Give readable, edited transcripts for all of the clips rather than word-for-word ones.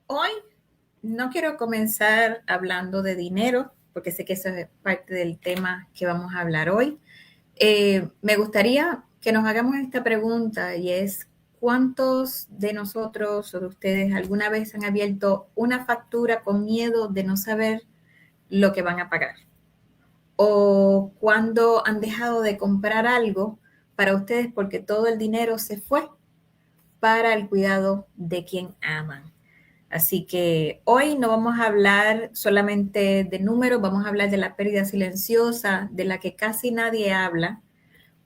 Hoy no quiero comenzar hablando de dinero, porque sé que eso es parte del tema que vamos a hablar hoy. Me gustaría que nos hagamos esta pregunta y es, ¿cuántos de nosotros o de ustedes alguna vez han abierto una factura con miedo de no saber lo que van a pagar? ¿O cuando han dejado de comprar algo para ustedes porque todo el dinero se fue para el cuidado de quien aman? Así que hoy no vamos a hablar solamente de números, vamos a hablar de la pérdida silenciosa de la que casi nadie habla,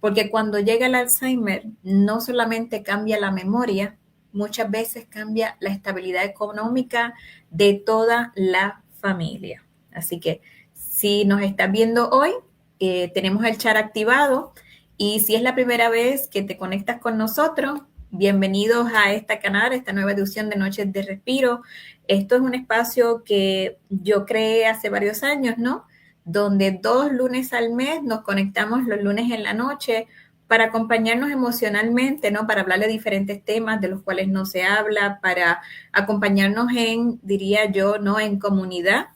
porque cuando llega el Alzheimer no solamente cambia la memoria, muchas veces cambia la estabilidad económica de toda la familia. Así que si nos estás viendo hoy, tenemos el chat activado y si es la primera vez que te conectas con nosotros, bienvenidos a este canal, esta nueva edición de Noches de Respiro. Esto es un espacio que yo creé hace varios años, ¿no? Donde 2 lunes al mes nos conectamos los lunes en la noche para acompañarnos emocionalmente, ¿no? Para hablar de diferentes temas de los cuales no se habla, para acompañarnos en, diría yo, ¿no? En comunidad.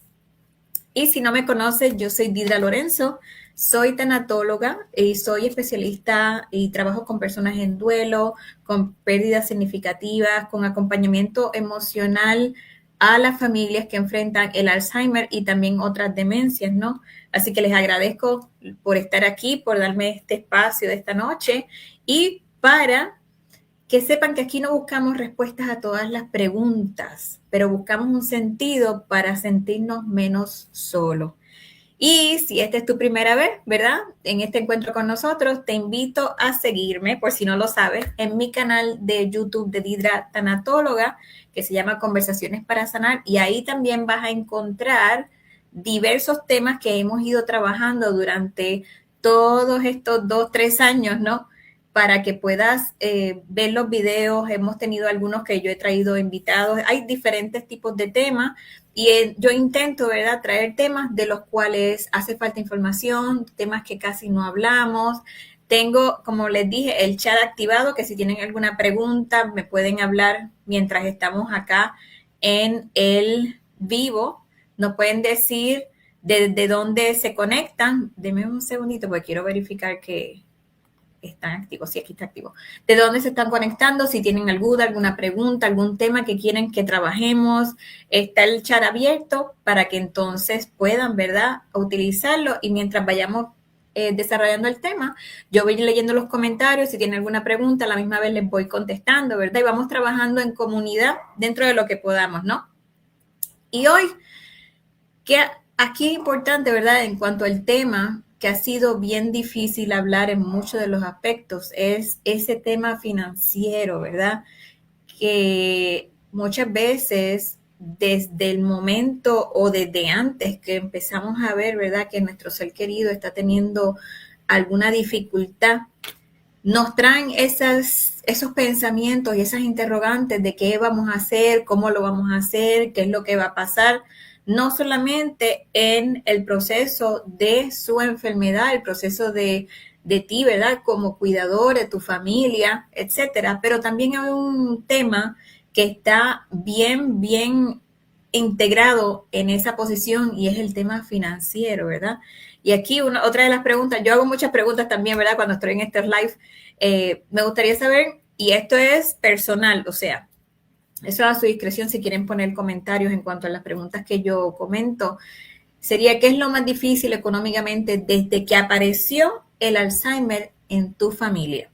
Y si no me conoces, yo soy Didra Lorenzo, soy tanatóloga y soy especialista y trabajo con personas en duelo, con pérdidas significativas, con acompañamiento emocional a las familias que enfrentan el Alzheimer y también otras demencias, ¿no? Así que les agradezco por estar aquí, por darme este espacio de esta noche y para que sepan que aquí no buscamos respuestas a todas las preguntas, pero buscamos un sentido para sentirnos menos solos. Y si esta es tu primera vez, ¿verdad? En este encuentro con nosotros, te invito a seguirme, por si no lo sabes, en mi canal de YouTube de Didra Tanatóloga, que se llama Conversaciones para Sanar, y ahí también vas a encontrar diversos temas que hemos ido trabajando durante todos estos 2, 3 años, ¿no? Para que puedas ver los videos. Hemos tenido algunos que yo he traído invitados. Hay diferentes tipos de temas y yo intento, ¿verdad?, traer temas de los cuales hace falta información, temas que casi no hablamos. Tengo, como les dije, el chat activado, que si tienen alguna pregunta me pueden hablar mientras estamos acá en el vivo. Nos pueden decir de dónde se conectan. Denme un segundito porque quiero verificar que están activos. Sí, aquí está activo. ¿De dónde se están conectando? Si tienen alguna pregunta, algún tema que quieren que trabajemos, está el chat abierto para que entonces puedan, ¿verdad?, utilizarlo y mientras vayamos desarrollando el tema, yo voy leyendo los comentarios. Si tienen alguna pregunta, a la misma vez les voy contestando, ¿verdad? Y vamos trabajando en comunidad dentro de lo que podamos, ¿no? Y hoy, que aquí es importante, ¿verdad?, en cuanto al tema, que ha sido bien difícil hablar en muchos de los aspectos, es ese tema financiero, ¿verdad? Que muchas veces desde el momento o desde antes que empezamos a ver, ¿verdad?, que nuestro ser querido está teniendo alguna dificultad, nos traen esos pensamientos y esas interrogantes de qué vamos a hacer, cómo lo vamos a hacer, qué es lo que va a pasar, no solamente en el proceso de su enfermedad, el proceso de ti, ¿verdad?, como cuidador de tu familia, etcétera, pero también hay un tema que está bien integrado en esa posición y es el tema financiero, ¿verdad? Y aquí otra de las preguntas, yo hago muchas preguntas también, ¿verdad?, cuando estoy en este live. Me gustaría saber, y esto es personal, o sea, eso a su discreción si quieren poner comentarios en cuanto a las preguntas que yo comento, sería ¿qué es lo más difícil económicamente desde que apareció el Alzheimer en tu familia?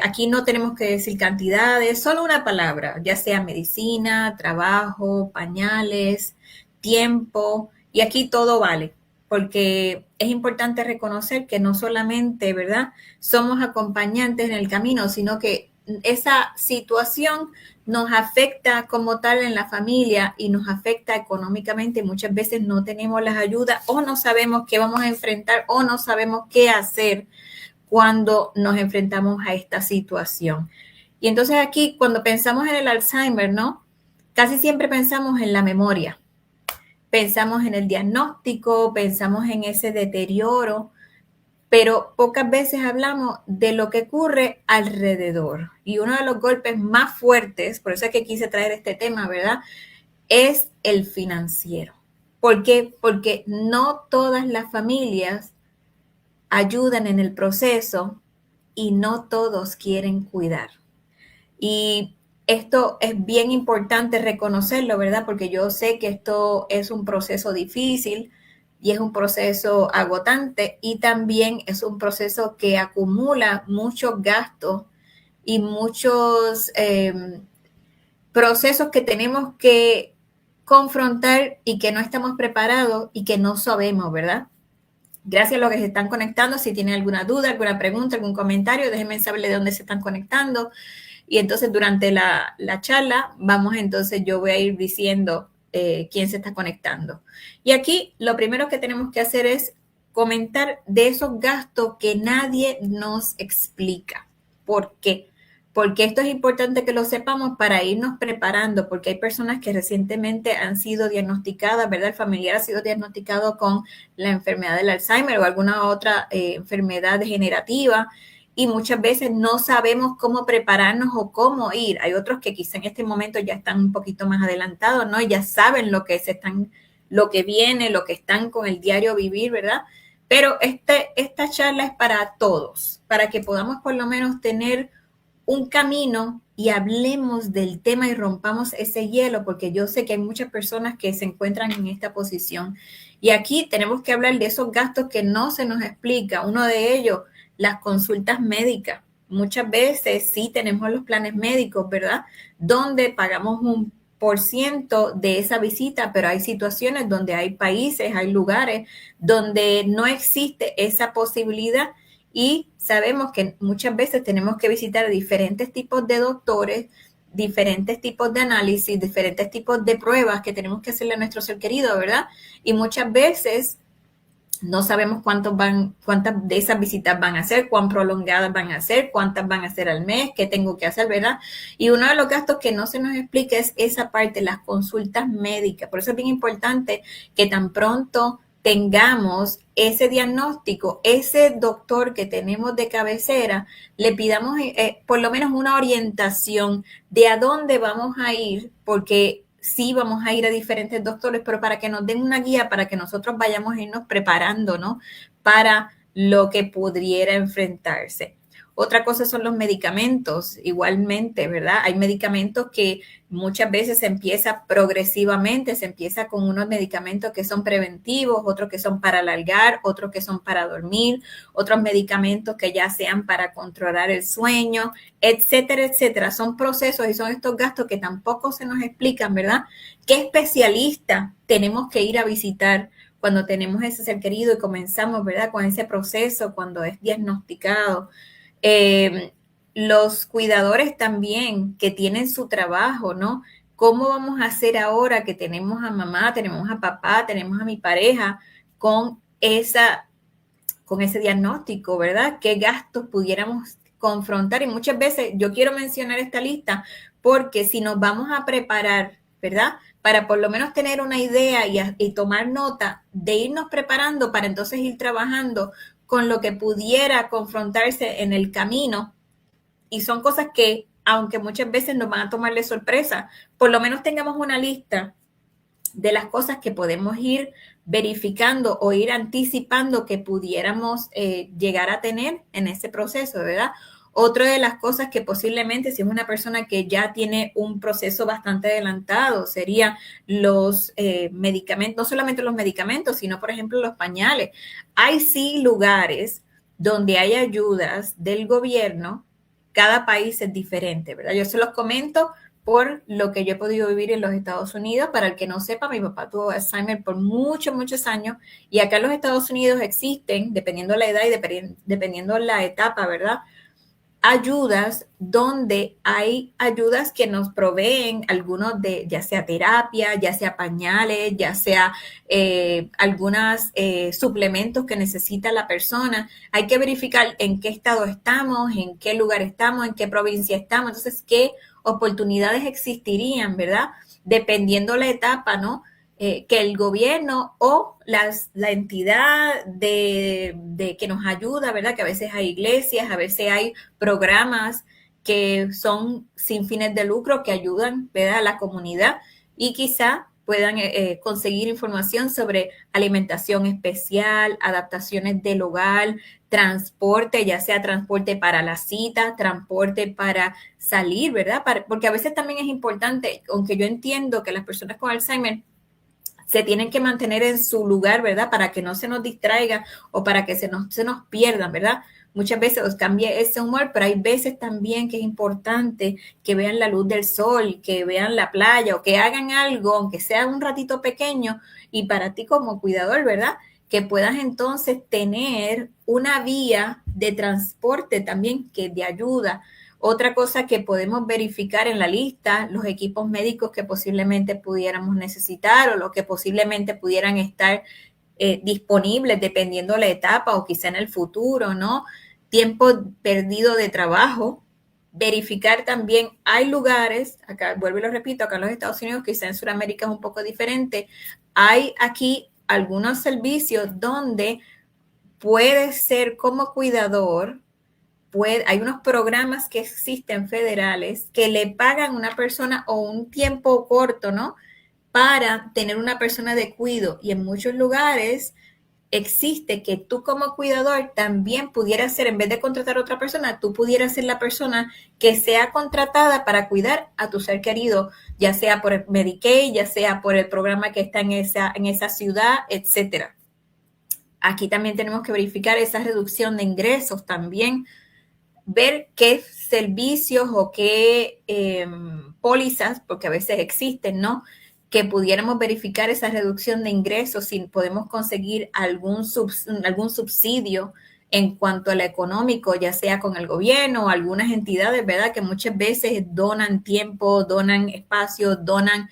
Aquí no tenemos que decir cantidades, solo una palabra, ya sea medicina, trabajo, pañales, tiempo, y aquí todo vale, porque es importante reconocer que no solamente, ¿verdad?, somos acompañantes en el camino, sino que esa situación nos afecta como tal en la familia y nos afecta económicamente. Muchas veces no tenemos las ayudas o no sabemos qué vamos a enfrentar o no sabemos qué hacer cuando nos enfrentamos a esta situación. Y entonces aquí, cuando pensamos en el Alzheimer, ¿no?, casi siempre pensamos en la memoria, pensamos en el diagnóstico, pensamos en ese deterioro, pero pocas veces hablamos de lo que ocurre alrededor. Y uno de los golpes más fuertes, por eso es que quise traer este tema, ¿verdad? Es el financiero. ¿Por qué? Porque no todas las familias ayudan en el proceso y no todos quieren cuidar. Y esto es bien importante reconocerlo, ¿verdad? Porque yo sé que esto es un proceso difícil y es un proceso agotante y también es un proceso que acumula muchos gastos y muchos procesos que tenemos que confrontar y que no estamos preparados y que no sabemos, ¿verdad? Gracias a los que se están conectando. Si tienen alguna duda, alguna pregunta, algún comentario, déjenme saber de dónde se están conectando. Y entonces durante la charla vamos entonces, yo voy a ir diciendo quién se está conectando. Y aquí lo primero que tenemos que hacer es comentar de esos gastos que nadie nos explica. ¿Por qué? Porque esto es importante que lo sepamos para irnos preparando, porque hay personas que recientemente han sido diagnosticadas, ¿verdad? El familiar ha sido diagnosticado con la enfermedad del Alzheimer o alguna otra enfermedad degenerativa y muchas veces no sabemos cómo prepararnos o cómo ir. Hay otros que quizá en este momento ya están un poquito más adelantados, ¿no? Ya saben lo que lo que viene, lo que están con el diario vivir, ¿verdad? Pero esta charla es para todos, para que podamos por lo menos tener un camino y hablemos del tema y rompamos ese hielo, porque yo sé que hay muchas personas que se encuentran en esta posición. Y aquí tenemos que hablar de esos gastos que no se nos explica. Uno de ellos, las consultas médicas. Muchas veces sí tenemos los planes médicos, ¿verdad? Donde pagamos un por ciento de esa visita, pero hay situaciones donde hay países, hay lugares donde no existe esa posibilidad y sabemos que muchas veces tenemos que visitar diferentes tipos de doctores, diferentes tipos de análisis, diferentes tipos de pruebas que tenemos que hacerle a nuestro ser querido, ¿verdad? Y muchas veces no sabemos cuántas de esas visitas van a ser, cuán prolongadas van a ser, cuántas van a ser al mes, qué tengo que hacer, ¿verdad? Y uno de los gastos que no se nos explica es esa parte, las consultas médicas. Por eso es bien importante que tan pronto tengamos ese diagnóstico, ese doctor que tenemos de cabecera, le pidamos por lo menos una orientación de a dónde vamos a ir, porque sí vamos a ir a diferentes doctores, pero para que nos den una guía, para que nosotros vayamos a irnos preparando, ¿no? Para lo que pudiera enfrentarse. Otra cosa son los medicamentos, igualmente, ¿verdad? Hay medicamentos que muchas veces se empieza progresivamente, se empieza con unos medicamentos que son preventivos, otros que son para alargar, otros que son para dormir, otros medicamentos que ya sean para controlar el sueño, etcétera, etcétera. Son procesos y son estos gastos que tampoco se nos explican, ¿verdad? ¿Qué especialista tenemos que ir a visitar cuando tenemos ese ser querido y comenzamos, ¿verdad? Con ese proceso, cuando es diagnosticado? Los cuidadores también que tienen su trabajo, ¿no? ¿Cómo vamos a hacer ahora que tenemos a mamá, tenemos a papá, tenemos a mi pareja con ese diagnóstico, ¿verdad? ¿Qué gastos pudiéramos confrontar? Y muchas veces yo quiero mencionar esta lista porque si nos vamos a preparar, ¿verdad? Para por lo menos tener una idea y tomar nota de irnos preparando para entonces ir trabajando con lo que pudiera confrontarse en el camino. Y son cosas que, aunque muchas veces nos van a tomar de sorpresa, por lo menos tengamos una lista de las cosas que podemos ir verificando o ir anticipando que pudiéramos llegar a tener en ese proceso, ¿verdad? Otra de las cosas que posiblemente, si es una persona que ya tiene un proceso bastante adelantado, serían los medicamentos, no solamente los medicamentos, sino, por ejemplo, los pañales. Hay sí lugares donde hay ayudas del gobierno, cada país es diferente, ¿verdad? Yo se los comento por lo que yo he podido vivir en los Estados Unidos. Para el que no sepa, mi papá tuvo Alzheimer por muchos, muchos años y acá en los Estados Unidos existen, dependiendo la edad y dependiendo la etapa, ¿verdad? Ayudas donde hay ayudas que nos proveen algunos de, ya sea terapia, ya sea pañales, ya sea algunos suplementos que necesita la persona. Hay que verificar en qué estado estamos, en qué lugar estamos, en qué provincia estamos. Entonces, qué oportunidades existirían, ¿verdad? Dependiendo la etapa, ¿no? que el gobierno o la entidad de que nos ayuda, ¿verdad? Que a veces hay iglesias, a veces hay programas que son sin fines de lucro que ayudan, ¿verdad?, a la comunidad y quizá puedan conseguir información sobre alimentación especial, adaptaciones del hogar, transporte, ya sea transporte para la cita, transporte para salir, ¿verdad? Porque a veces también es importante, aunque yo entiendo que las personas con Alzheimer se tienen que mantener en su lugar, ¿verdad? Para que no se nos distraiga o para que se nos pierdan, ¿verdad? Muchas veces os cambia ese humor, pero hay veces también que es importante que vean la luz del sol, que vean la playa o que hagan algo, aunque sea un ratito pequeño, y para ti como cuidador, ¿verdad? Que puedas entonces tener una vía de transporte también que te ayuda. Otra cosa que podemos verificar en la lista, los equipos médicos que posiblemente pudiéramos necesitar o los que posiblemente pudieran estar disponibles dependiendo la etapa o quizá en el futuro, ¿no? Tiempo perdido de trabajo. Verificar también, hay lugares, acá vuelvo y lo repito, acá en los Estados Unidos, quizá en Sudamérica es un poco diferente, hay aquí algunos servicios donde puede ser como cuidador, hay unos programas que existen federales que le pagan a una persona o un tiempo corto, ¿no? Para tener una persona de cuido. Y en muchos lugares existe que tú como cuidador también pudieras ser, en vez de contratar a otra persona, tú pudieras ser la persona que sea contratada para cuidar a tu ser querido, ya sea por el Medicaid, ya sea por el programa que está en esa ciudad, etcétera. Aquí también tenemos que verificar esa reducción de ingresos también, ver qué servicios o qué pólizas, porque a veces existen, ¿no? Que pudiéramos verificar esa reducción de ingresos, si podemos conseguir algún subsidio en cuanto a lo económico, ya sea con el gobierno o algunas entidades, ¿verdad? Que muchas veces donan tiempo, donan espacio, donan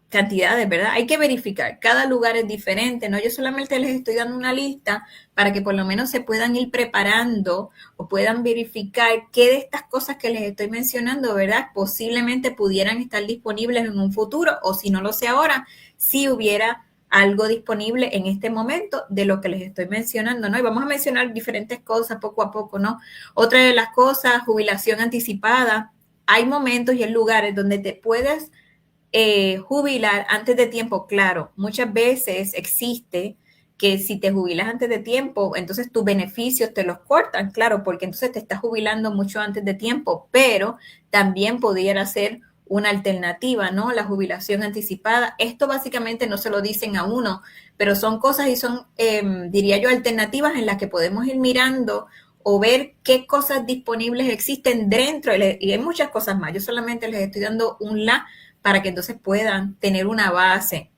cantidades, ¿verdad? Hay que verificar, cada lugar es diferente, ¿no? Yo solamente les estoy dando una lista para que por lo menos se puedan ir preparando o puedan verificar qué de estas cosas que les estoy mencionando, ¿verdad? Posiblemente pudieran estar disponibles en un futuro o si no lo sé ahora, si hubiera algo disponible en este momento de lo que les estoy mencionando, ¿no? Y vamos a mencionar diferentes cosas poco a poco, ¿no? Otra de las cosas, jubilación anticipada. Hay momentos y hay lugares donde te puedes jubilar antes de tiempo. Claro, muchas veces existe que si te jubilas antes de tiempo, entonces tus beneficios te los cortan, claro, porque entonces te estás jubilando mucho antes de tiempo, pero también pudiera ser una alternativa, ¿no? La jubilación anticipada. Esto básicamente no se lo dicen a uno, pero son cosas y son, diría yo, alternativas en las que podemos ir mirando o ver qué cosas disponibles existen dentro, y hay muchas cosas más. Yo solamente les estoy dando un para que entonces puedan tener una base.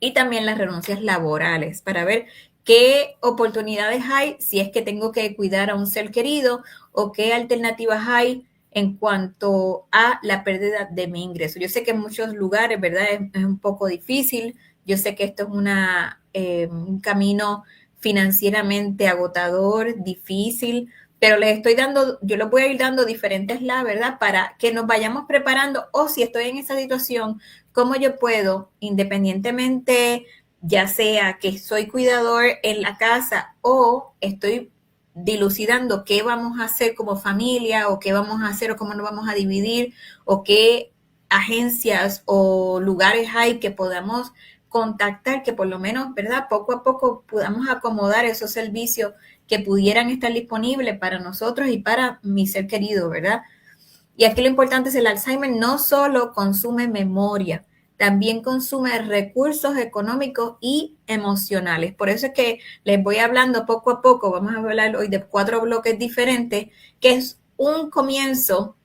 Y también las renuncias laborales, para ver qué oportunidades hay si es que tengo que cuidar a un ser querido o qué alternativas hay en cuanto a la pérdida de mi ingreso. Yo sé que en muchos lugares, ¿verdad? Es un poco difícil. Yo sé que esto es un camino financieramente agotador, difícil, pero les estoy dando, yo les voy a ir dando diferentes ¿verdad? Para que nos vayamos preparando, o si estoy en esa situación, cómo yo puedo, independientemente, ya sea que soy cuidador en la casa o estoy dilucidando qué vamos a hacer como familia o qué vamos a hacer o cómo nos vamos a dividir o qué agencias o lugares hay que podamos contactar, que por lo menos, ¿verdad? Poco a poco podamos acomodar esos servicios que pudieran estar disponibles para nosotros y para mi ser querido, ¿verdad? Y aquí lo importante es el Alzheimer no solo consume memoria, también consume recursos económicos y emocionales. Por eso es que les voy hablando poco a poco, vamos a hablar hoy de 4 bloques diferentes, que es un comienzo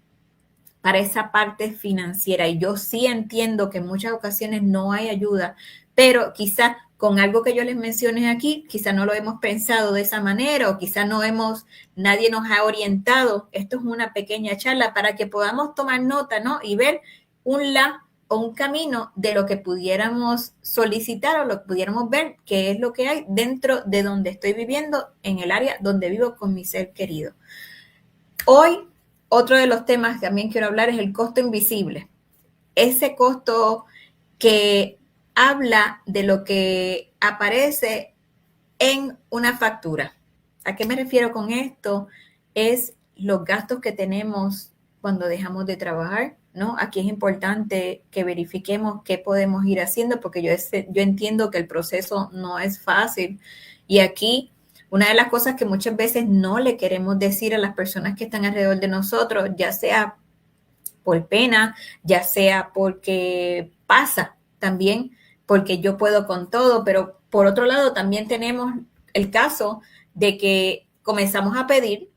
para esa parte financiera. Y yo sí entiendo que en muchas ocasiones no hay ayuda, pero quizá con algo que yo les mencione aquí, quizá no lo hemos pensado de esa manera o quizá nadie nos ha orientado. Esto es una pequeña charla para que podamos tomar nota, ¿no? Y ver o un camino de lo que pudiéramos solicitar o lo que pudiéramos ver, qué es lo que hay dentro de donde estoy viviendo, en el área donde vivo con mi ser querido. Hoy, otro de los temas que también quiero hablar es el costo invisible. Ese costo que habla de lo que aparece en una factura. ¿A qué me refiero con esto? Es los gastos que tenemos cuando dejamos de trabajar, ¿no? Aquí es importante que verifiquemos qué podemos ir haciendo porque yo entiendo que el proceso no es fácil. Y aquí una de las cosas que muchas veces no le queremos decir a las personas que están alrededor de nosotros, ya sea por pena, ya sea porque pasa también, porque yo puedo con todo, pero por otro lado también tenemos el caso de que comenzamos a pedir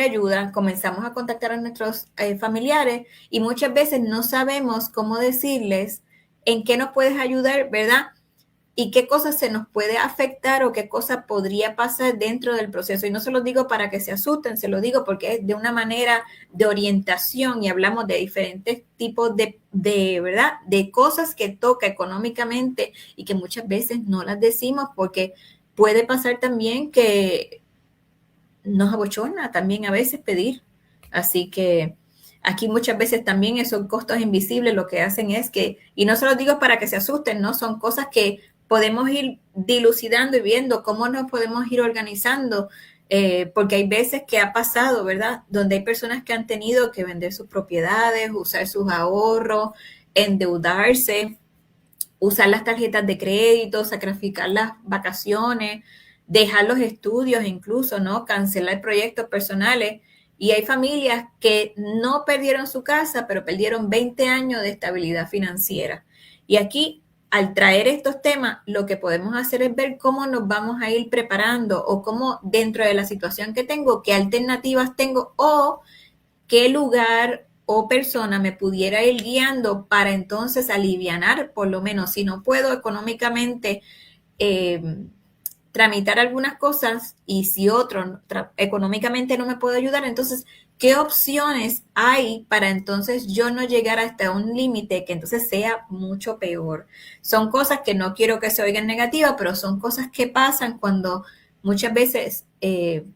ayuda, comenzamos a contactar a nuestros familiares y muchas veces no sabemos cómo decirles en qué nos puedes ayudar, ¿verdad? Y qué cosas se nos puede afectar o qué cosa podría pasar dentro del proceso. Y no se lo digo para que se asusten, se lo digo porque es de una manera de orientación y hablamos de diferentes tipos de ¿verdad? De cosas que toca económicamente y que muchas veces no las decimos porque puede pasar también que nos abochorna también a veces pedir. Así que aquí muchas veces también esos costos invisibles lo que hacen es que, y no se los digo para que se asusten, no son cosas que podemos ir dilucidando y viendo cómo nos podemos ir organizando, porque hay veces que ha pasado, ¿verdad? Donde hay personas que han tenido que vender sus propiedades, usar sus ahorros, endeudarse, usar las tarjetas de crédito, sacrificar las vacaciones, dejar los estudios incluso, ¿no? Cancelar proyectos personales. Y hay familias que no perdieron su casa, pero perdieron 20 años de estabilidad financiera. Y aquí, al traer estos temas, lo que podemos hacer es ver cómo nos vamos a ir preparando o cómo dentro de la situación que tengo, qué alternativas tengo o qué lugar o persona me pudiera ir guiando para entonces alivianar, por lo menos si no puedo económicamente eh, tramitar algunas cosas y si otro económicamente no me puede ayudar, entonces, ¿qué opciones hay para entonces yo no llegar hasta un límite que entonces sea mucho peor? Son cosas que no quiero que se oigan negativas, pero son cosas que pasan cuando muchas veces,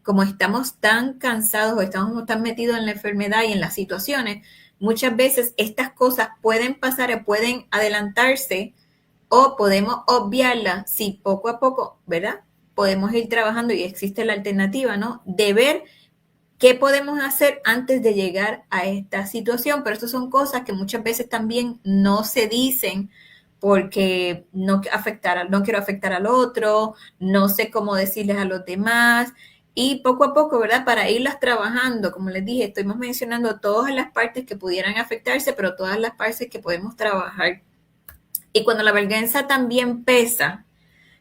como estamos tan cansados o estamos tan metidos en la enfermedad y en las situaciones, muchas veces estas cosas pueden pasar o pueden adelantarse o podemos obviarla si poco a poco, ¿verdad? Podemos ir trabajando y existe la alternativa, ¿no? De ver qué podemos hacer antes de llegar a esta situación, pero estas son cosas que muchas veces también no se dicen porque no quiero afectar al otro, no sé cómo decirles a los demás y poco a poco, ¿verdad? Para irlas trabajando, como les dije, estuvimos mencionando todas las partes que pudieran afectarse, pero todas las partes que podemos trabajar. Y cuando la vergüenza también pesa,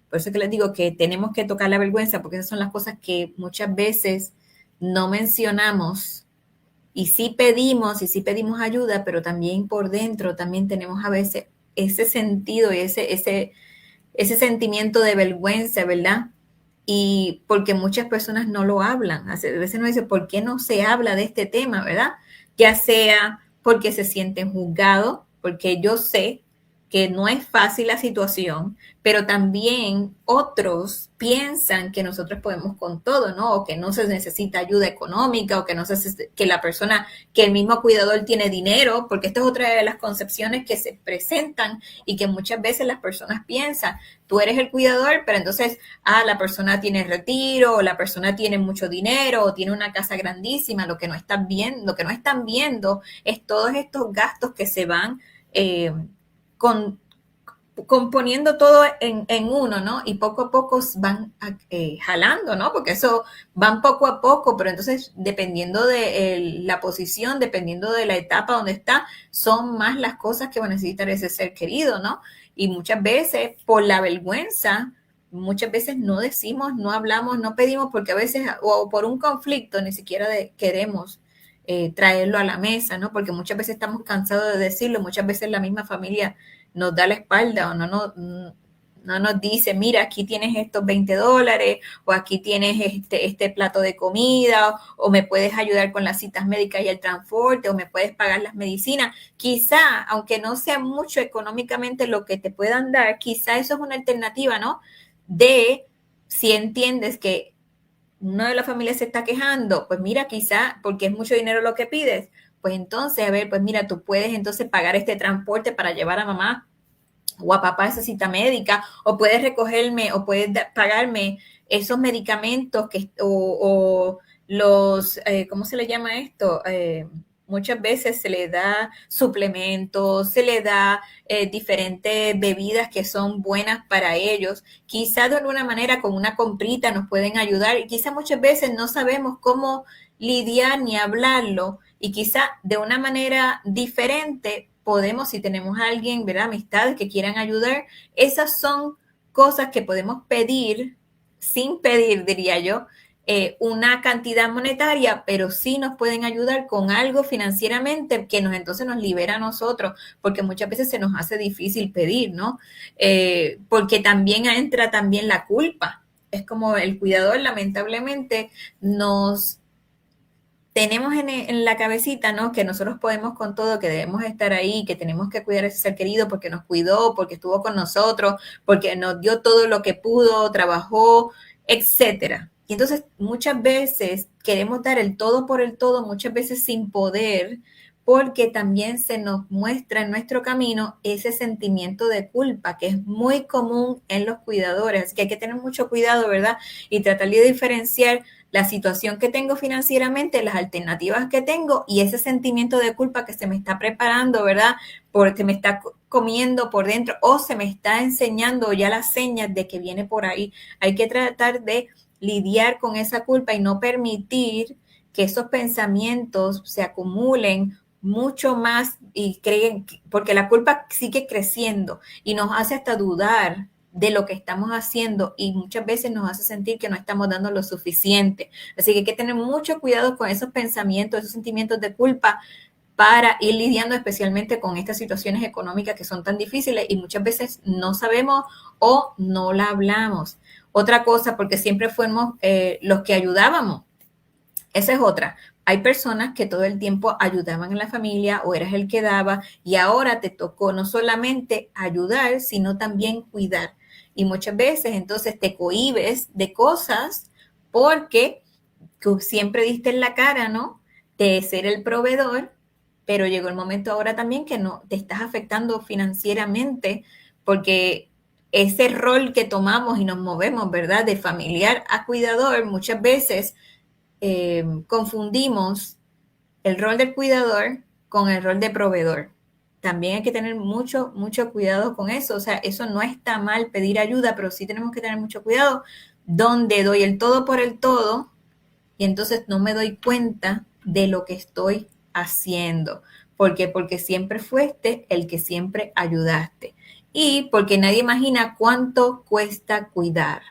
por eso que les digo que tenemos que tocar la vergüenza, porque esas son las cosas que muchas veces no mencionamos y sí pedimos ayuda, pero también por dentro también tenemos a veces ese sentido y ese sentimiento de vergüenza, ¿verdad? Y porque muchas personas no lo hablan. A veces nos dice, ¿por qué no se habla de este tema, verdad? Ya sea porque se sienten juzgados, porque yo sé que no es fácil la situación, pero también otros piensan que nosotros podemos con todo, ¿no? O que no se necesita ayuda económica, o que no se, que la persona, que el mismo cuidador tiene dinero, porque esta es otra de las concepciones que se presentan y que muchas veces las personas piensan, tú eres el cuidador, pero entonces, la persona tiene retiro, o la persona tiene mucho dinero, o tiene una casa grandísima, lo que no están viendo es todos estos gastos que se van con, componiendo todo en uno, ¿no? Y poco a poco van jalando, ¿no? Porque eso van poco a poco, pero entonces dependiendo de la posición, dependiendo de la etapa donde está, son más las cosas que va a necesitar ese ser querido, ¿no? Y muchas veces por la vergüenza, muchas veces no decimos, no hablamos, no pedimos, porque a veces, o por un conflicto, ni siquiera queremos traerlo a la mesa, ¿no? Porque muchas veces estamos cansados de decirlo, muchas veces la misma familia nos da la espalda o no nos dice, mira, aquí tienes estos $20 o aquí tienes este plato de comida o me puedes ayudar con las citas médicas y el transporte o me puedes pagar las medicinas. Quizá, aunque no sea mucho económicamente lo que te puedan dar, quizá eso es una alternativa, ¿no? De si entiendes que una de las familias se está quejando, pues mira, quizá porque es mucho dinero lo que pides, pues entonces, a ver, pues mira, tú puedes entonces pagar este transporte para llevar a mamá o a papá esa cita médica, o puedes recogerme o puedes pagarme esos medicamentos o los, ¿cómo se le llama esto? Muchas veces se le da suplementos, se le da diferentes bebidas que son buenas para ellos. Quizá de alguna manera con una comprita nos pueden ayudar y quizá muchas veces no sabemos cómo lidiar ni hablarlo y quizá de una manera diferente podemos, si tenemos a alguien, ¿verdad? Amistades que quieran ayudar, esas son cosas que podemos pedir, sin pedir, diría yo, una cantidad monetaria, pero sí nos pueden ayudar con algo financieramente que entonces nos libera a nosotros, porque muchas veces se nos hace difícil pedir, ¿no? Porque también entra también la culpa. Es como el cuidador lamentablemente nos tenemos en la cabecita, ¿no? Que nosotros podemos con todo, que debemos estar ahí, que tenemos que cuidar a ese ser querido porque nos cuidó, porque estuvo con nosotros, porque nos dio todo lo que pudo, trabajó, etcétera. Y entonces muchas veces queremos dar el todo por el todo, muchas veces sin poder, porque también se nos muestra en nuestro camino ese sentimiento de culpa que es muy común en los cuidadores. Así que hay que tener mucho cuidado, ¿verdad? Y tratar de diferenciar la situación que tengo financieramente, las alternativas que tengo y ese sentimiento de culpa que se me está preparando, ¿verdad? Porque me está comiendo por dentro o se me está enseñando ya las señas de que viene por ahí. Hay que tratar de lidiar con esa culpa y no permitir que esos pensamientos se acumulen mucho más y creen, porque la culpa sigue creciendo y nos hace hasta dudar de lo que estamos haciendo y muchas veces nos hace sentir que no estamos dando lo suficiente. Así que hay que tener mucho cuidado con esos pensamientos, esos sentimientos de culpa para ir lidiando especialmente con estas situaciones económicas que son tan difíciles y muchas veces no sabemos o no la hablamos. Otra cosa, porque siempre fuimos los que ayudábamos. Esa es otra. Hay personas que todo el tiempo ayudaban en la familia o eras el que daba y ahora te tocó no solamente ayudar, sino también cuidar. Y muchas veces entonces te cohibes de cosas porque tú siempre diste en la cara, ¿no? De ser el proveedor, pero llegó el momento ahora también que no te estás afectando financieramente porque ese rol que tomamos y nos movemos, ¿verdad? De familiar a cuidador, muchas veces confundimos el rol del cuidador con el rol de proveedor. También hay que tener mucho, mucho cuidado con eso. O sea, eso no está mal pedir ayuda, pero sí tenemos que tener mucho cuidado donde doy el todo por el todo y entonces no me doy cuenta de lo que estoy haciendo. ¿Por qué? Porque siempre fuiste el que siempre ayudaste. Y porque nadie imagina cuánto cuesta cuidar.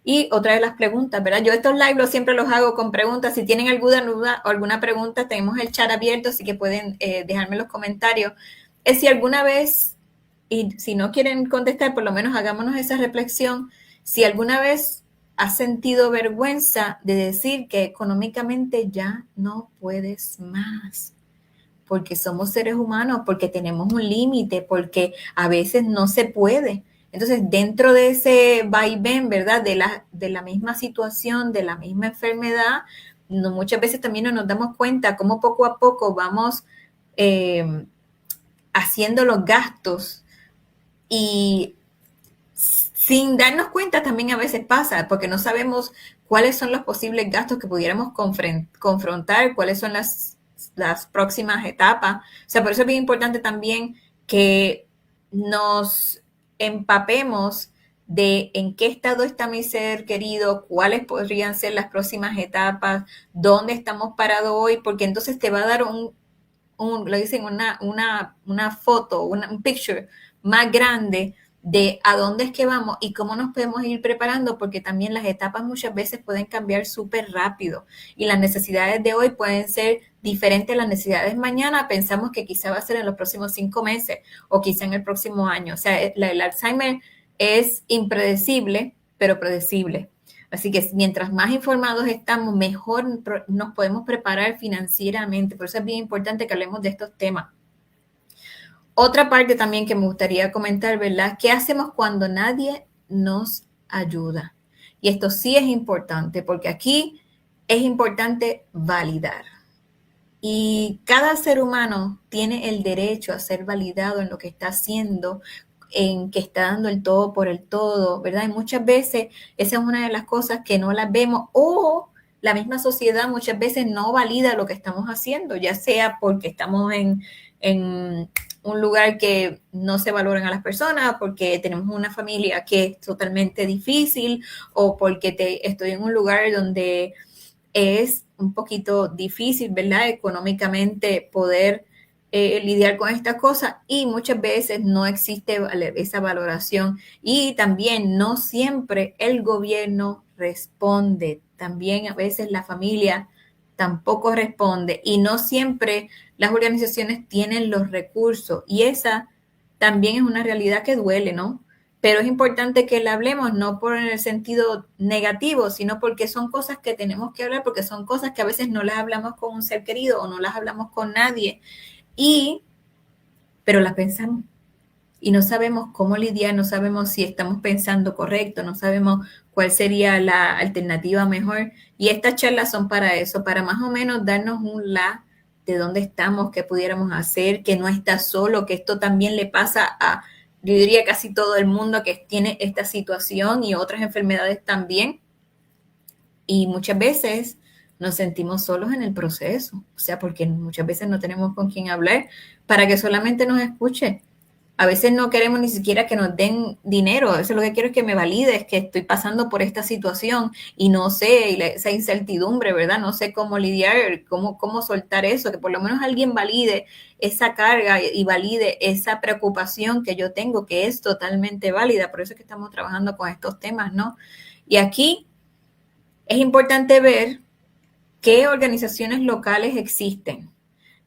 Y otra de las preguntas, ¿verdad? Yo estos live siempre los hago con preguntas. Si tienen alguna duda o alguna pregunta, tenemos el chat abierto, así que pueden dejarme los comentarios. Es si alguna vez, y si no quieren contestar, por lo menos hagámonos esa reflexión, si alguna vez has sentido vergüenza de decir que económicamente ya no puedes más porque somos seres humanos, porque tenemos un límite, porque a veces no se puede. Entonces, dentro de ese vaivén, ¿verdad? De la misma situación, de la misma enfermedad, muchas veces también no nos damos cuenta cómo poco a poco vamos haciendo los gastos y sin darnos cuenta también a veces pasa, porque no sabemos cuáles son los posibles gastos que pudiéramos confrontar, cuáles son las próximas etapas. O sea, por eso es bien importante también que nos empapemos de en qué estado está mi ser querido, cuáles podrían ser las próximas etapas, dónde estamos parados hoy, porque entonces te va a dar lo dicen, una foto, un picture más grande de a dónde es que vamos y cómo nos podemos ir preparando, porque también las etapas muchas veces pueden cambiar súper rápido y las necesidades de hoy pueden ser diferentes a las necesidades mañana. Pensamos que quizá va a ser en los próximos 5 meses o quizá en el próximo año. O sea, el Alzheimer es impredecible, pero predecible. Así que mientras más informados estamos, mejor nos podemos preparar financieramente. Por eso es bien importante que hablemos de estos temas. Otra parte también que me gustaría comentar, ¿verdad? ¿Qué hacemos cuando nadie nos ayuda? Y esto sí es importante porque aquí es importante validar. Y cada ser humano tiene el derecho a ser validado en lo que está haciendo en que está dando el todo por el todo, ¿verdad? Y muchas veces esa es una de las cosas que no las vemos, o la misma sociedad muchas veces no valida lo que estamos haciendo, ya sea porque estamos en un lugar que no se valoran a las personas, porque tenemos una familia que es totalmente difícil, o porque estoy en un lugar donde es un poquito difícil, ¿verdad? Económicamente poder lidiar con estas cosas, y muchas veces no existe esa valoración, y también no siempre el gobierno responde, también a veces la familia tampoco responde, y no siempre las organizaciones tienen los recursos, y esa también es una realidad que duele, ¿no? Pero es importante que la hablemos, no por en el sentido negativo, sino porque son cosas que tenemos que hablar, porque son cosas que a veces no las hablamos con un ser querido o no las hablamos con nadie, y, pero las pensamos y no sabemos cómo lidiar, no sabemos si estamos pensando correcto, no sabemos cuál sería la alternativa mejor. Y estas charlas son para eso, para más o menos darnos un de dónde estamos, qué pudiéramos hacer, que no está solo, que esto también le pasa a, yo diría, casi todo el mundo que tiene esta situación y otras enfermedades también. Y muchas veces nos sentimos solos en el proceso, o sea, porque muchas veces no tenemos con quién hablar para que solamente nos escuche. A veces no queremos ni siquiera que nos den dinero, a veces lo que quiero es que me valides que estoy pasando por esta situación y no sé, y esa incertidumbre, ¿verdad? No sé cómo lidiar, cómo soltar eso, que por lo menos alguien valide esa carga y valide esa preocupación que yo tengo, que es totalmente válida. Por eso es que estamos trabajando con estos temas, ¿no? Y aquí es importante ver qué organizaciones locales existen,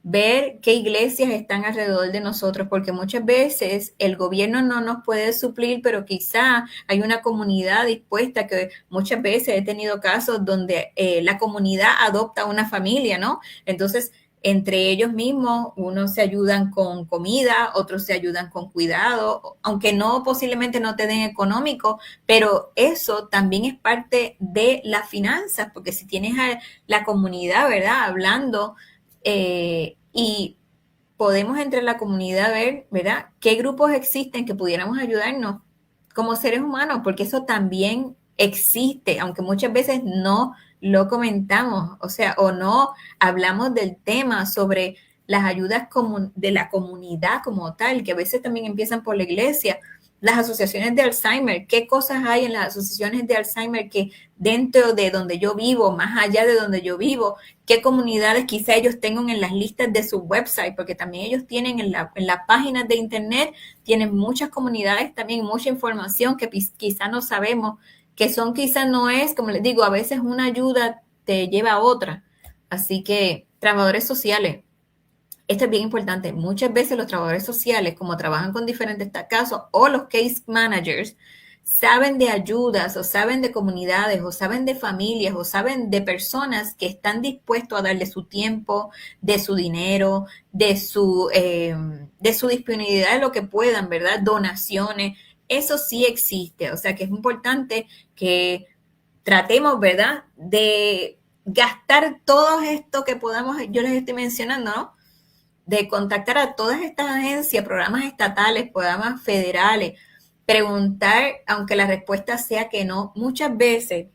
ver qué iglesias están alrededor de nosotros, porque muchas veces el gobierno no nos puede suplir, pero quizá hay una comunidad dispuesta, que muchas veces he tenido casos donde la comunidad adopta una familia, ¿no? Entonces, entre ellos mismos, unos se ayudan con comida, otros se ayudan con cuidado, aunque no, posiblemente no te den económico, pero eso también es parte de las finanzas, porque si tienes a la comunidad, ¿verdad? Hablando, y podemos entre la comunidad ver, ¿verdad? ¿Qué grupos existen que pudiéramos ayudarnos como seres humanos? Porque eso también existe, aunque muchas veces no lo comentamos, o sea, o no hablamos del tema sobre las ayudas de la comunidad como tal, que a veces también empiezan por la iglesia. Las asociaciones de Alzheimer, ¿qué cosas hay en las asociaciones de Alzheimer que dentro de donde yo vivo, más allá de donde yo vivo, qué comunidades quizá ellos tengan en las listas de su website? Porque también ellos tienen en las páginas de internet, tienen muchas comunidades, también mucha información que quizá no sabemos, que son quizá no es, como les digo, a veces una ayuda te lleva a otra. Así que trabajadores sociales, esto es bien importante. Muchas veces los trabajadores sociales, como trabajan con diferentes casos, o los case managers, saben de ayudas, o saben de comunidades, o saben de familias, o saben de personas que están dispuestos a darle su tiempo, de su dinero, de su disponibilidad, de lo que puedan, ¿verdad? Donaciones. Eso sí existe. O sea que es importante que tratemos, ¿verdad? De gastar todo esto que podamos, yo les estoy mencionando, ¿no? De contactar a todas estas agencias, programas estatales, programas federales, preguntar, aunque la respuesta sea que no, muchas veces,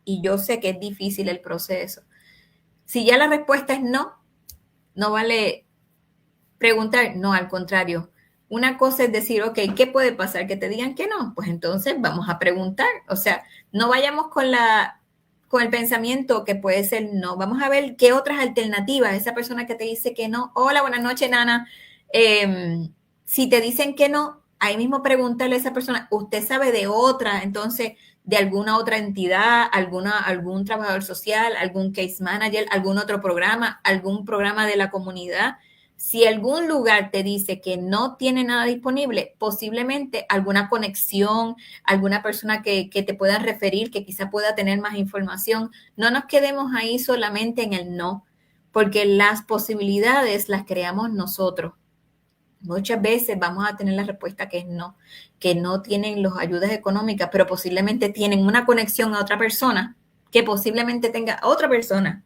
y yo sé que es difícil el proceso, si ya la respuesta es no, no vale preguntar, no, al contrario. Una cosa es decir, ok, ¿qué puede pasar? Que te digan que no, pues entonces vamos a preguntar. O sea, no vayamos con el pensamiento que puede ser no. Vamos a ver qué otras alternativas. Esa persona que te dice que no, hola, buenas noches, Nana. Si te dicen que no, ahí mismo pregúntale a esa persona, ¿usted sabe de otra? Entonces, de alguna otra entidad, algún trabajador social, algún case manager, algún otro programa, algún programa de la comunidad. Si algún lugar te dice que no tiene nada disponible, posiblemente alguna conexión, alguna persona que te pueda referir, que quizá pueda tener más información. No nos quedemos ahí solamente en el no, porque las posibilidades las creamos nosotros. Muchas veces vamos a tener la respuesta que no tienen las ayudas económicas, pero posiblemente tienen una conexión a otra persona, que posiblemente tenga a otra persona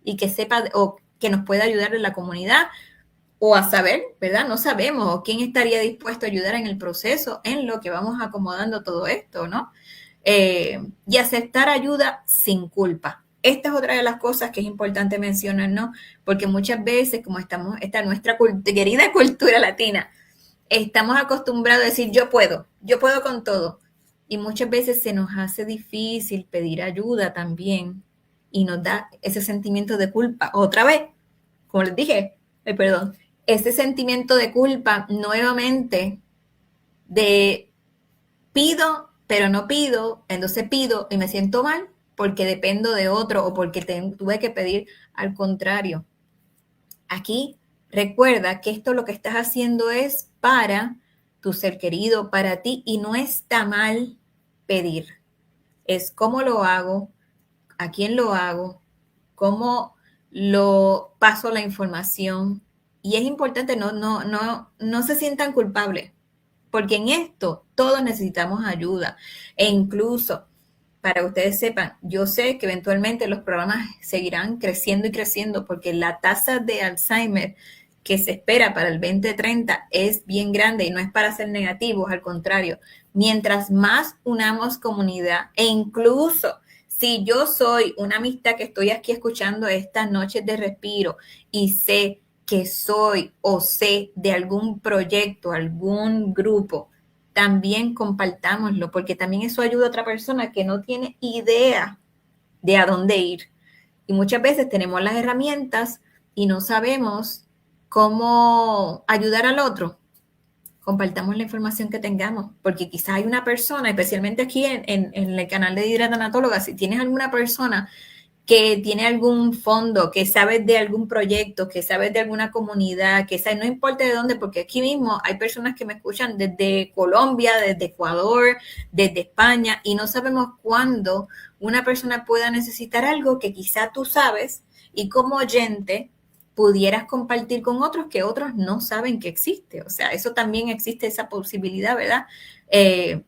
y que sepa o que nos pueda ayudar en la comunidad, o a saber, ¿verdad? No sabemos quién estaría dispuesto a ayudar en el proceso en lo que vamos acomodando todo esto, ¿no? Y aceptar ayuda sin culpa. Esta es otra de las cosas que es importante mencionar, ¿no? Porque muchas veces, como esta nuestra querida cultura latina, estamos acostumbrados a decir yo puedo con todo. Y muchas veces se nos hace difícil pedir ayuda también y nos da ese sentimiento de culpa. Otra vez, como les dije, perdón, ese sentimiento de culpa nuevamente de pido, pero no pido, entonces pido y me siento mal porque dependo de otro o porque tuve que pedir. Al contrario, aquí recuerda que esto lo que estás haciendo es para tu ser querido, para ti, y no está mal pedir. Es cómo lo hago, a quién lo hago, cómo lo paso la información. Y es importante, no se sientan culpables, porque en esto todos necesitamos ayuda. E incluso, para que ustedes sepan, yo sé que eventualmente los programas seguirán creciendo y creciendo, porque la tasa de Alzheimer que se espera para el 2030 es bien grande y no es para ser negativos, al contrario, mientras más unamos comunidad e incluso si yo soy una amistad que estoy aquí escuchando estas noches de respiro y sé que soy o sé de algún proyecto, algún grupo, también compartámoslo, porque también eso ayuda a otra persona que no tiene idea de a dónde ir. Y muchas veces tenemos las herramientas y no sabemos cómo ayudar al otro. Compartamos la información que tengamos, porque quizás hay una persona, especialmente aquí en el canal de Hidratanatóloga, si tienes alguna persona que tiene algún fondo, que sabes de algún proyecto, que sabes de alguna comunidad, que sabes, no importa de dónde, porque aquí mismo hay personas que me escuchan desde Colombia, desde Ecuador, desde España, y no sabemos cuándo una persona pueda necesitar algo que quizá tú sabes y como oyente pudieras compartir con otros que otros no saben que existe. O sea, eso también existe, esa posibilidad, ¿verdad?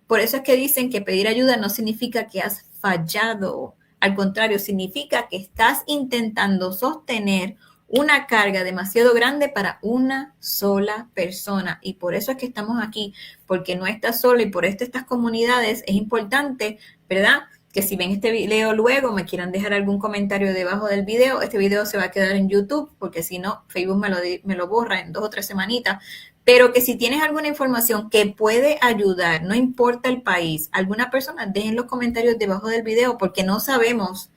Por eso es que dicen que pedir ayuda no significa que has fallado. Al contrario, significa que estás intentando sostener una carga demasiado grande para una sola persona. Y por eso es que estamos aquí, porque no estás sola y por esto estas comunidades es importante, ¿verdad? Que si ven este video luego me quieran dejar algún comentario debajo del video. Este video se va a quedar en YouTube porque si no, Facebook me lo borra en 2 o 3 semanitas. Pero que si tienes alguna información que puede ayudar, no importa el país, alguna persona, dejen los comentarios debajo del video porque no sabemos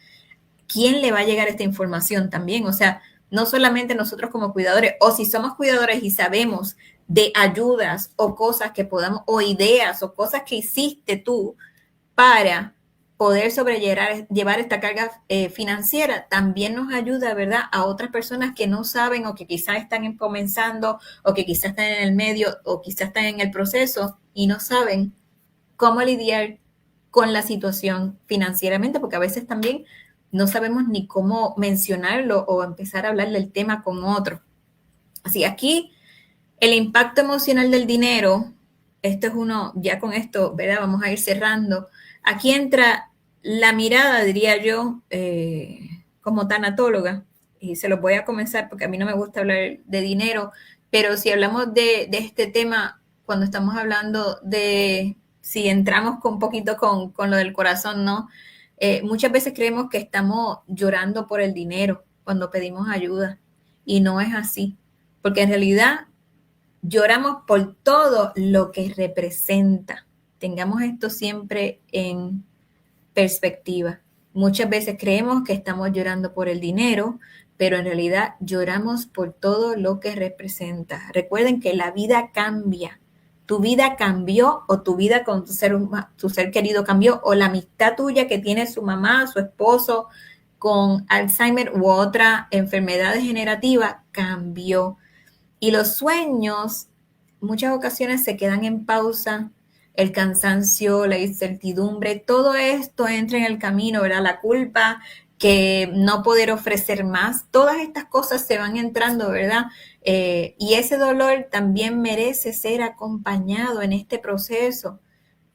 quién le va a llegar esta información también. O sea, no solamente nosotros como cuidadores, o si somos cuidadores y sabemos de ayudas o cosas que podamos, o ideas o cosas que hiciste tú para poder llevar esta carga financiera, también nos ayuda, ¿verdad?, a otras personas que no saben o que quizás están comenzando o que quizás están en el medio o quizás están en el proceso y no saben cómo lidiar con la situación financieramente, porque a veces también no sabemos ni cómo mencionarlo o empezar a hablar del tema con otro. Así, aquí el impacto emocional del dinero, esto es uno, ya con esto, ¿verdad? Vamos a ir cerrando. Aquí entra la mirada, diría yo, como tanatóloga, y se los voy a comenzar porque a mí no me gusta hablar de dinero, pero si hablamos de este tema, cuando estamos hablando de, si entramos con un poquito con lo del corazón, ¿no? Muchas veces creemos que estamos llorando por el dinero cuando pedimos ayuda, y no es así, porque en realidad lloramos por todo lo que representa. Tengamos esto siempre en perspectiva. Muchas veces creemos que estamos llorando por el dinero, pero en realidad lloramos por todo lo que representa. Recuerden que la vida cambia. Tu vida cambió o tu vida con tu ser querido cambió o la amistad tuya que tiene su mamá, su esposo con Alzheimer u otra enfermedad degenerativa cambió. Y los sueños, muchas ocasiones se quedan en pausa, el cansancio, la incertidumbre, todo esto entra en el camino, ¿verdad? La culpa, que no poder ofrecer más, todas estas cosas se van entrando, ¿verdad? Y ese dolor también merece ser acompañado en este proceso,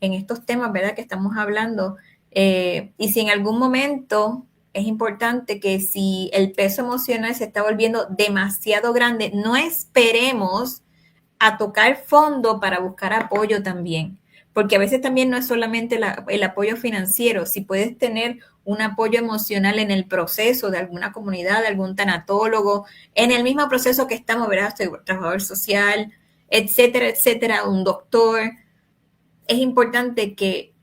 en estos temas, ¿verdad? Que estamos hablando. Y si en algún momento es importante que si el peso emocional se está volviendo demasiado grande, no esperemos a tocar fondo para buscar apoyo también. Porque a veces también no es solamente el apoyo financiero, si puedes tener un apoyo emocional en el proceso de alguna comunidad, de algún tanatólogo, en el mismo proceso que estamos, ¿verdad? Trabajador social, etcétera, etcétera, un doctor. Es importante que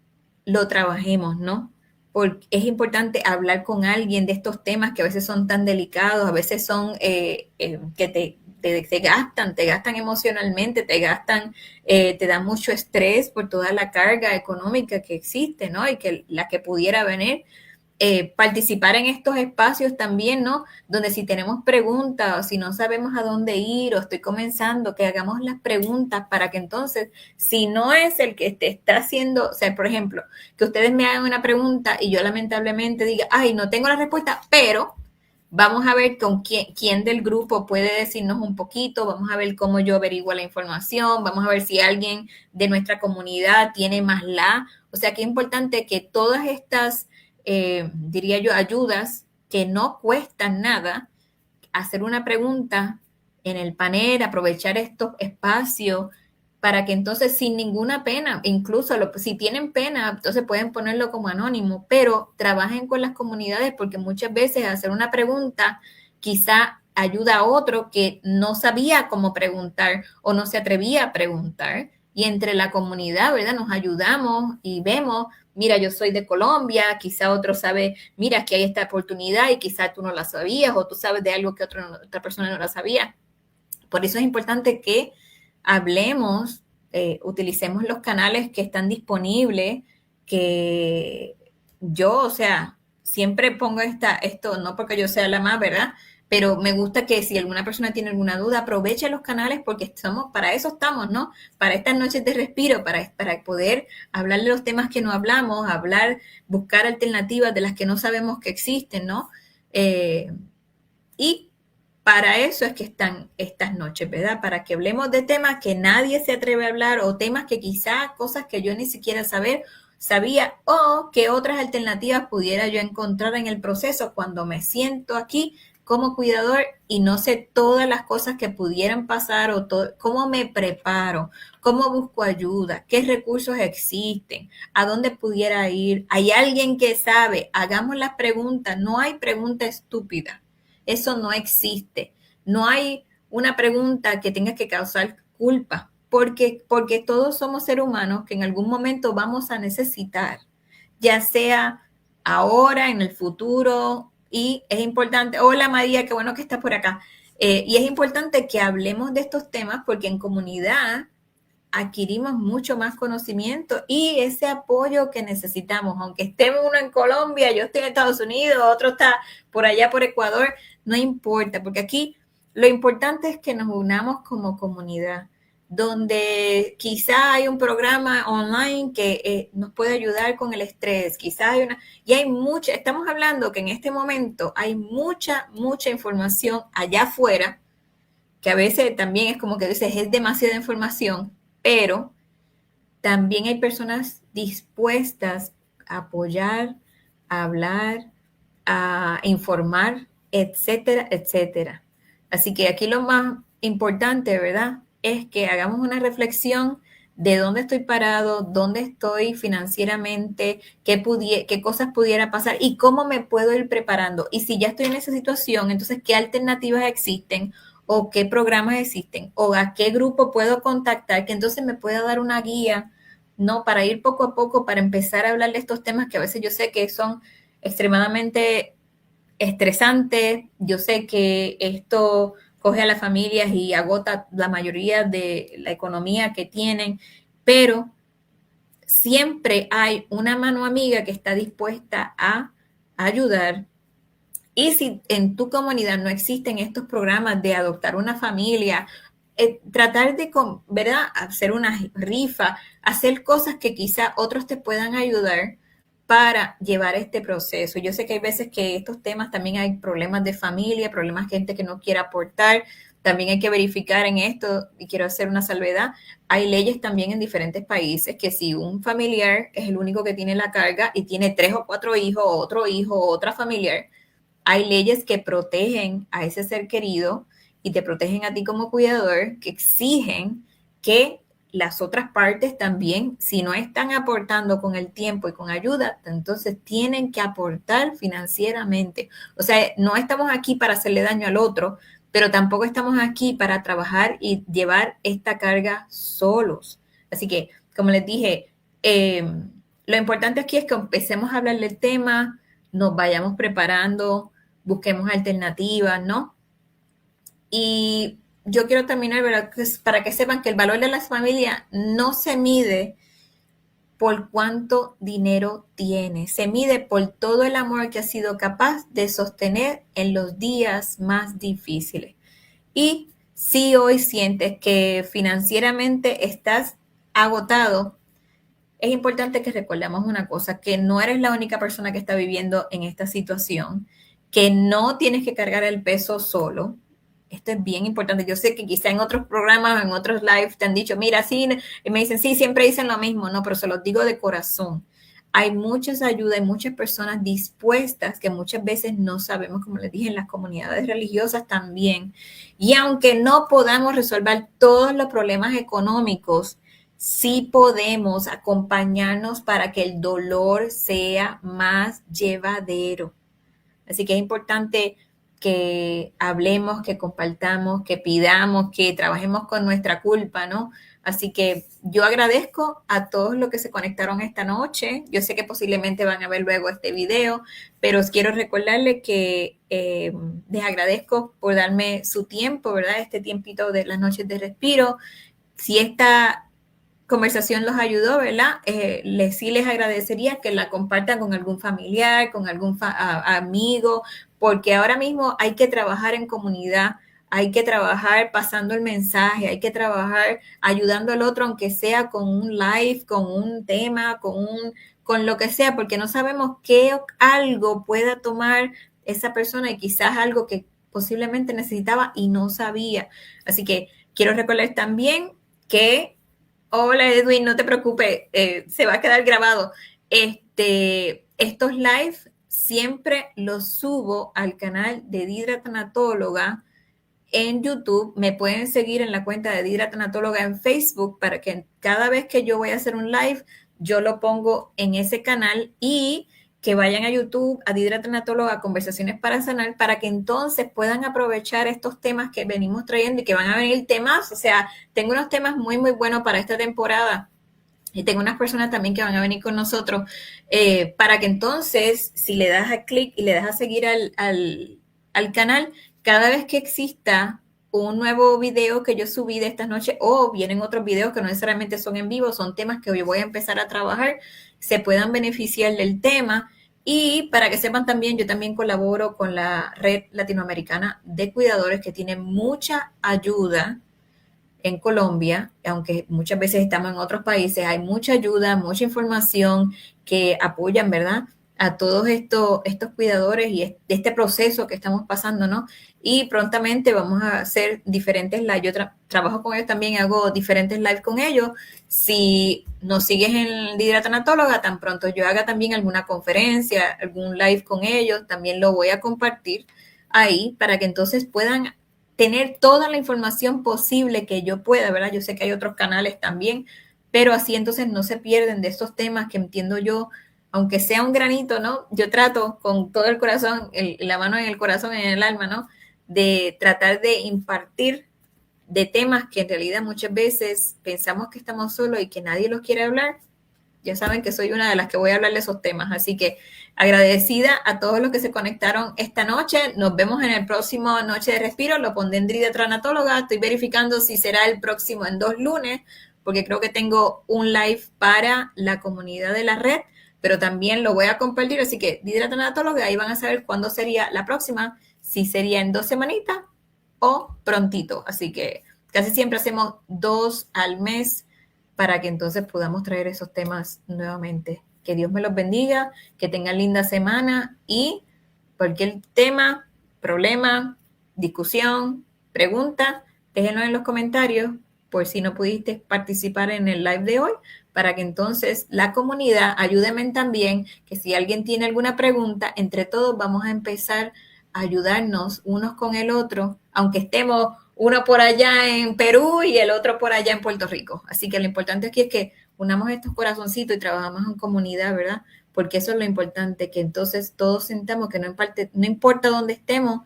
lo trabajemos, ¿no? Porque es importante hablar con alguien de estos temas que a veces son tan delicados, a veces son que te gastan emocionalmente, te dan mucho estrés por toda la carga económica que existe, ¿no? Y que la que pudiera venir. Participar en estos espacios también, ¿no? Donde si tenemos preguntas o si no sabemos a dónde ir o estoy comenzando, que hagamos las preguntas para que entonces, si no es el que te está haciendo, o sea, por ejemplo, que ustedes me hagan una pregunta y yo lamentablemente diga, ay, no tengo la respuesta, pero vamos a ver con quién del grupo puede decirnos un poquito, vamos a ver cómo yo averiguo la información, vamos a ver si alguien de nuestra comunidad tiene más o sea, que es importante que todas estas diría yo, ayudas que no cuestan nada, hacer una pregunta en el panel, aprovechar estos espacios para que entonces sin ninguna pena, incluso si tienen pena, entonces pueden ponerlo como anónimo, pero trabajen con las comunidades porque muchas veces hacer una pregunta quizá ayuda a otro que no sabía cómo preguntar o no se atrevía a preguntar y entre la comunidad, ¿verdad? Nos ayudamos y vemos, mira, yo soy de Colombia, quizá otro sabe, mira, aquí hay esta oportunidad y quizá tú no la sabías o tú sabes de algo que otra persona no la sabía. Por eso es importante que hablemos, utilicemos los canales que están disponibles, que yo, o sea, siempre pongo esto, no porque yo sea la más, ¿verdad? Pero me gusta que si alguna persona tiene alguna duda, aproveche los canales porque para eso estamos, ¿no? Para estas noches de respiro, para poder hablar de los temas que no hablamos, buscar alternativas de las que no sabemos que existen, ¿no? Y para eso es que están estas noches, ¿verdad? Para que hablemos de temas que nadie se atreve a hablar o temas que quizás cosas que yo ni siquiera sabía o que otras alternativas pudiera yo encontrar en el proceso cuando me siento aquí como cuidador y no sé todas las cosas que pudieran pasar o cómo me preparo, cómo busco ayuda, qué recursos existen, a dónde pudiera ir. Hay alguien que sabe, hagamos las preguntas, no hay pregunta estúpida. Eso no existe. No hay una pregunta que tenga que causar culpa, porque todos somos seres humanos que en algún momento vamos a necesitar, ya sea ahora, en el futuro, y es importante, hola María, qué bueno que estás por acá, y es importante que hablemos de estos temas porque en comunidad adquirimos mucho más conocimiento y ese apoyo que necesitamos, aunque estemos uno en Colombia, yo estoy en Estados Unidos, otro está por allá por Ecuador, no importa, porque aquí lo importante es que nos unamos como comunidad, donde quizá hay un programa online que nos puede ayudar con el estrés, quizá y hay mucha, estamos hablando que en este momento hay mucha información allá afuera, que a veces también es como que dices, es demasiada información, pero también hay personas dispuestas a apoyar, a hablar, a informar, etcétera, etcétera. Así que aquí lo más importante, ¿verdad? Es que hagamos una reflexión de dónde estoy parado, dónde estoy financieramente, qué cosas pudiera pasar y cómo me puedo ir preparando. Y si ya estoy en esa situación, entonces, ¿qué alternativas existen? O qué programas existen, o a qué grupo puedo contactar, que entonces me pueda dar una guía, ¿no? Para ir poco a poco, para empezar a hablar de estos temas que a veces yo sé que son extremadamente estresantes, yo sé que esto coge a las familias y agota la mayoría de la economía que tienen, pero siempre hay una mano amiga que está dispuesta a ayudar. Y si en tu comunidad no existen estos programas de adoptar una familia, tratar de, ¿verdad? Hacer una rifa, hacer cosas que quizá otros te puedan ayudar para llevar este proceso. Yo sé que hay veces que estos temas también hay problemas de familia, problemas de gente que no quiere aportar. también hay que verificar en esto, y quiero hacer una salvedad, hay leyes también en diferentes países que si un familiar es el único que tiene la carga y tiene 3 o 4 hijos, otro hijo, otra familiar, hay leyes que protegen a ese ser querido y te protegen a ti como cuidador, que exigen que las otras partes también, si no están aportando con el tiempo y con ayuda, entonces tienen que aportar financieramente. O sea, no estamos aquí para hacerle daño al otro, pero tampoco estamos aquí para trabajar y llevar esta carga solos. Así que, como les dije, lo importante aquí es que empecemos a hablar del tema, nos vayamos preparando, busquemos alternativas, ¿no? Y yo quiero terminar, ¿verdad? Para que sepan que el valor de la familia no se mide por cuánto dinero tiene, se mide por todo el amor que ha sido capaz de sostener en los días más difíciles. Y si hoy sientes que financieramente estás agotado, es importante que recordemos una cosa, que no eres la única persona que está viviendo en esta situación, que no tienes que cargar el peso solo. Esto es bien importante. Yo sé que quizá en otros programas, en otros lives te han dicho, mira, sí, y me dicen, sí, siempre dicen lo mismo, no, pero se los digo de corazón. Hay muchas ayudas, hay muchas personas dispuestas que muchas veces no sabemos, como les dije, en las comunidades religiosas también. Y aunque no podamos resolver todos los problemas económicos, sí podemos acompañarnos para que el dolor sea más llevadero. Así que es importante que hablemos, que compartamos, que pidamos, que trabajemos con nuestra culpa, ¿no? Así que yo agradezco a todos los que se conectaron esta noche. Yo sé que posiblemente van a ver luego este video, pero os quiero recordarles que les agradezco por darme su tiempo, ¿verdad? Este tiempito de las noches de respiro. Si esta conversación los ayudó, ¿verdad? Sí les agradecería que la compartan con algún familiar, con algún amigo, porque ahora mismo hay que trabajar en comunidad, hay que trabajar pasando el mensaje, hay que trabajar ayudando al otro, aunque sea con un live, con un tema, con lo que sea, porque no sabemos qué algo pueda tomar esa persona y quizás algo que posiblemente necesitaba y no sabía. Así que quiero recordar también que hola Edwin, no te preocupes, se va a quedar grabado. Estos live siempre los subo al canal de Didra Tanatóloga en YouTube. Me pueden seguir en la cuenta de Didra Tanatóloga en Facebook para que cada vez que yo voy a hacer un live, yo lo pongo en ese canal y que vayan a YouTube, a Didra Tanatóloga, Conversaciones para Sanar, para que entonces puedan aprovechar estos temas que venimos trayendo y que van a venir temas. O sea, tengo unos temas muy, muy buenos para esta temporada. Y tengo unas personas también que van a venir con nosotros para que entonces, si le das a clic y le das a seguir al canal, cada vez que exista un nuevo video que yo subí de estas noches o vienen otros videos que no necesariamente son en vivo, son temas que hoy voy a empezar a trabajar, se puedan beneficiar del tema. Y para que sepan también, yo también colaboro con la Red Latinoamericana de Cuidadores que tiene mucha ayuda en Colombia, aunque muchas veces estamos en otros países, hay mucha ayuda, mucha información que apoyan, ¿verdad? A todos estos cuidadores y este proceso que estamos pasando, ¿no? Y prontamente vamos a hacer diferentes lives. Yo trabajo con ellos también, hago diferentes lives con ellos. Si nos sigues en Didra Tanatóloga, tan pronto yo haga también alguna conferencia, algún live con ellos, también lo voy a compartir ahí para que entonces puedan tener toda la información posible que yo pueda, ¿verdad? Yo sé que hay otros canales también, pero así entonces no se pierden de estos temas que entiendo yo, aunque sea un granito, ¿no? Yo trato con todo el corazón, la mano en el corazón, en el alma, ¿no? De tratar de impartir de temas que en realidad muchas veces pensamos que estamos solos y que nadie los quiere hablar. Ya saben que soy una de las que voy a hablar de esos temas, así que agradecida a todos los que se conectaron esta noche. Nos vemos en el próximo Noche de Respiro. Lo pondré en Didra Tanatóloga. Estoy verificando si será el próximo en 2 lunes, porque creo que tengo un live para la comunidad de la red, pero también lo voy a compartir. Así que Didra Tanatóloga, ahí van a saber cuándo sería la próxima, si sería en 2 semanitas o prontito. Así que casi siempre hacemos 2 al mes para que entonces podamos traer esos temas nuevamente. Que Dios me los bendiga, que tengan linda semana y cualquier tema, problema, discusión, preguntas, déjenlo en los comentarios por si no pudiste participar en el live de hoy, para que entonces la comunidad, ayúdenme también, que si alguien tiene alguna pregunta, entre todos vamos a empezar a ayudarnos unos con el otro, aunque estemos uno por allá en Perú y el otro por allá en Puerto Rico. Así que lo importante aquí es que unamos estos corazoncitos y trabajamos en comunidad, ¿verdad? Porque eso es lo importante, que entonces todos sintamos que no importa dónde estemos,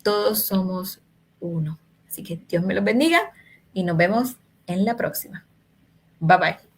todos somos uno. Así que Dios me los bendiga y nos vemos en la próxima. Bye bye.